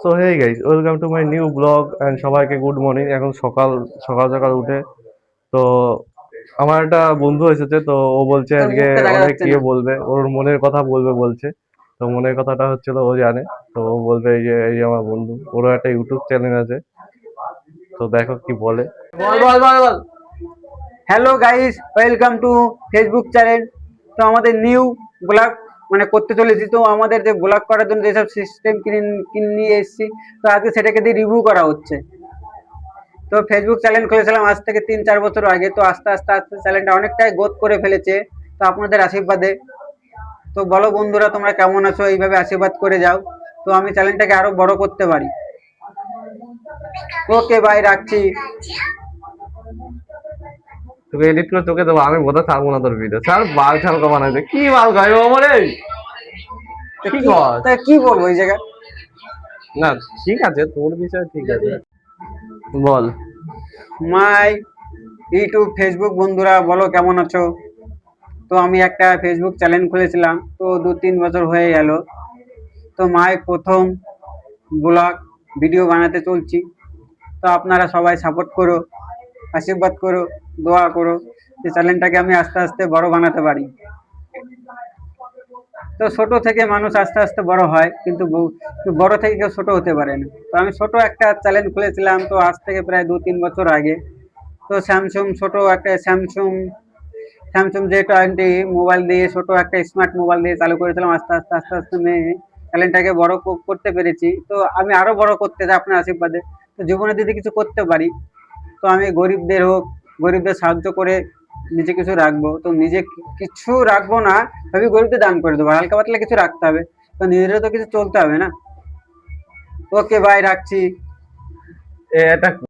So hey guys, welcome to my new blog and সবাইকে good morning. এখন সকাল সকাল সকাল উঠে তো আমার একটা বন্ধু এসেছে, তো ও বলছে তোর আজকে মুখটা দেখা অনেক যাচ্ছে না। ইয়ে বলবে, ওর মনের কথা বলবে বলছে। তো মনের কথাটা হচ্ছিল ও জানে, তো ও বলবে এই যে আমার বন্ধু, ওরও একটা ইউটিউব চ্যানেল আছে, তো দেখো কি বলে। বল বল বল বল। Hello guys, welcome to Facebook channel. তো আমাদের নিউ ব্লগ করতে চলেছি। তো আমাদের যে ব্লগ করার জন্য যেসব সিস্টেম কিনে কিনে নিয়ে এসেছি, তো আজকে সেটাকে দিয়ে রিভিউ করা হচ্ছে। তো ফেসবুক চ্যানেল খুলেছিলাম আজ থেকে 3-4 বছর আগে। তো আস্তে আস্তে আস্তে চ্যানেলটা অনেকটাই গ্রোথ করে ফেলেছে, তো আপনাদের আশীর্বাদে। তো বলো বন্ধুরা, তোমরা কেমন আছো? এইভাবে আশীর্বাদ করে যাও, তো আমি চ্যানেলটাকে আরো বড় করতে পারি। ওকে বাই, রাখছি। তোকে এডিট করে তোকে দেবো, আমি বোধহয় ছাড়বো না তোর ভিডিও। স্যার বাল ছালকা বানাইছে, কি বাল খাইবো আমার এই, তা কি কি কর। তা কি বলবো এই জায়গায়? না ঠিক আছে, তোর বিষয় ঠিক আছে, বল। মাই ইউটিউব ফেসবুক বন্ধুরা, বলো কেমন আছো? তো আমি একটা ফেসবুক চ্যানেল খুলেছিলাম, তো 2-3 বছর হয়ে গেল। তো মাই প্রথম ব্লগ ভিডিও বানাতে চলছি। তো আপনারা সবাই সাপোর্ট করো, আশীর্বাদ করো, দোয়া করো যে চ্যানেলটাকে আমি আস্তে আস্তে বড় বানাতে পারি। তো ছোট থেকে মানুষ আস্তে আস্তে বড় হয়, কিন্তু বড় থেকে কেউ ছোট হতে পারে না। তো আমি ছোট একটা চ্যানেল খুলেছিলাম, তো আজ থেকে প্রায় 2-3 বছর আগে। তো ছোট একটা স্যামসুং J20 মোবাইল দিয়ে, ছোট একটা স্মার্ট মোবাইল দিয়ে চালু করেছিলাম। আস্তে আস্তে আস্তে আস্তে আমি চ্যানেলটাকে বড় করতে পেরেছি। তো আমি আরো বড় করতে চাই আপনার আশীর্বাদে। তো জীবনে যদি কিছু করতে পারি, তো আমি গরিবদের সাহায্য করে নিজে কিছু রাখবো। তো নিজে কিছু রাখবো না, আমি গরিবদের দান করে দেবো। হালকা পাতলা কিছু রাখতে হবে, তো নিজেরও তো কিছু চলতে হবে না। ওকে বাই, রাখছি। এটা